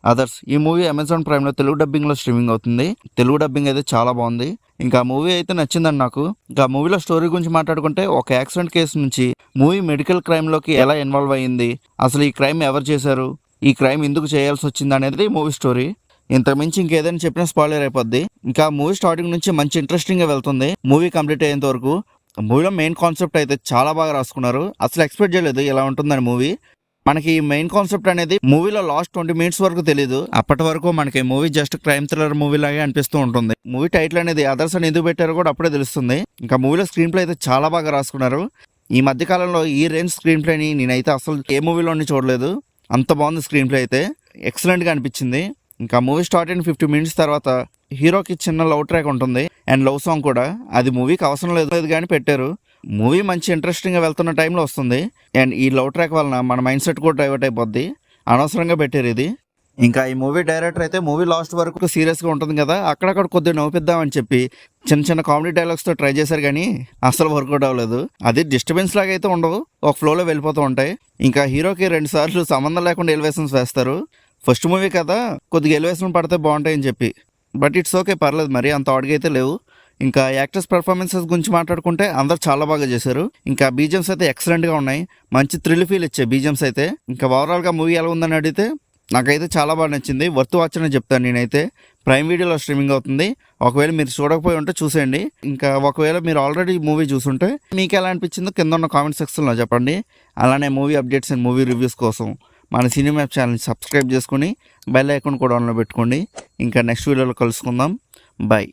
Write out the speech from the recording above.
Others ఈ movie Amazon prime లో Telugu dubbing లో స్ట్రీమింగ్ అవుతుంది. తెలుగు డబ్బింగ్ అయితే చాలా బాగుంది. ఇంకా మూవీ అయితే నచ్చిందండి నాకు. ఇంకా మూవీలో స్టోరీ గురించి మాట్లాడుకుంటే ఒక యాక్సిడెంట్ కేసు నుంచి మూవీ మెడికల్ క్రైమ్ లోకి ఎలా ఇన్వాల్వ్ అయ్యింది, అసలు ఈ క్రైమ్ ఎవరు చేశారు, ఈ క్రైమ్ ఎందుకు చేయాల్సి వచ్చింది అనేది మూవీ స్టోరీ. ఇంతకుమించి ఇంకేదైనా చెప్పినా స్పాయిలర్ అయిపోద్ది. ఇంకా మూవీ స్టార్టింగ్ నుంచి మంచి ఇంట్రెస్టింగ్ గా వెళ్తుంది మూవీ కంప్లీట్ అయ్యేంత వరకు. మూవీలో మెయిన్ కాన్సెప్ట్ అయితే చాలా బాగా రాసుకున్నారు. అసలు ఎక్స్పెక్ట్ చేయలేదు ఇలా ఉంటుందని మూవీ. మనకి ఈ మెయిన్ కాన్సెప్ట్ అనేది మూవీలో లాస్ట్ 20 మినిట్స్ వరకు తెలియదు. అప్పటి వరకు మనకి movie just crime thriller movie లాగే అనిపిస్తూ ఉంటుంది. మూవీ టైటిల్ అనేది అదర్స్ అని ఎందుకు పెట్టారో కూడా అప్పుడే తెలుస్తుంది. ఇంకా మూవీలో స్క్రీన్ ప్లే అయితే చాలా బాగా రాసుకున్నారు. ఈ మధ్య కాలంలో ఈ రేంజ్ స్క్రీన్ ప్లేని నేనైతే అసలు ఏ మూవీలోని చూడలేదు. అంత బాగుంది స్క్రీన్ ప్లే అయితే, ఎక్సలెంట్ గా అనిపించింది. ఇంకా మూవీ స్టార్ట్ అయిన 50 మినిట్స్ తర్వాత హీరోకి చిన్న లవ్ ట్రాక్ ఉంటుంది అండ్ లవ్ సాంగ్ కూడా. అది మూవీకి అవసరం లేదు కానీ పెట్టారు. మూవీ మంచి ఇంట్రెస్టింగ్ గా వెళ్తున్న టైంలో వస్తుంది అండ్ ఈ లవ్ ట్రాక్ వలన మన మైండ్ సెట్ కూడా డైవర్ట్ అయిపోద్ది. అనవసరంగా పెట్టారు ఇది. ఇంకా ఈ మూవీ డైరెక్టర్ అయితే మూవీ లాస్ట్ వరకు సీరియస్ గా ఉంటుంది కదా, అక్కడక్కడ కొద్దిగా నవ్వుపిద్దామని చెప్పి చిన్న చిన్న కామెడీ డైలాగ్స్ తో ట్రై చేశారు కానీ అసలు వర్కౌట్ అవ్వలేదు. అది డిస్టర్బెన్స్ లాగా అయితే ఉండవు, ఒక ఫ్లోలో వెళ్ళిపోతూ ఉంటాయి. ఇంకా హీరోకి 2 సార్లు సంబంధం లేకుండా ఎలివేషన్స్ వేస్తారు. ఫస్ట్ మూవీ కదా, కొద్దిగా ఎలివేషన్ పడితే బాగుంటాయని చెప్పి. బట్ ఇట్స్ ఓకే, పర్లేదు, మరి అంత ఆడిగా అయితే లేవు. ఇంకా యాక్టర్స్ పర్ఫార్మెన్సెస్ గురించి మాట్లాడుకుంటే అందరు చాలా బాగా చేశారు. ఇంకా బీజిఎమ్స్ అయితే ఎక్సలెంట్ గా ఉన్నాయి. మంచి థ్రిల్ ఫీల్ ఇచ్చే బీజిఎమ్స్ అయితే. ఇంకా ఓవరాల్ గా మూవీ ఎలా ఉందని అడిగితే నాకైతే చాలా బాగా నచ్చింది. వర్త్ వాచ్ అని చెప్తాను నేనైతే. ప్రైమ్ వీడియోలో స్ట్రీమింగ్ అవుతుంది. ఒకవేళ మీరు చూడకపోయి ఉంటే చూసేయండి. ఇంకా ఒకవేళ మీరు ఆల్రెడీ మూవీ చూసుంటే మీకు ఎలా అనిపించిందో కింద ఉన్న కామెంట్ సెక్షన్లో చెప్పండి. అలానే movie updates and movie reviews కోసం మన సినిమా ఛానల్ని సబ్స్క్రైబ్ చేసుకుని బెల్ ఐకాన్ కూడా ఆన్లో పెట్టుకోండి. ఇంకా నెక్స్ట్ వీడియోలో కలుసుకుందాం. బాయ్.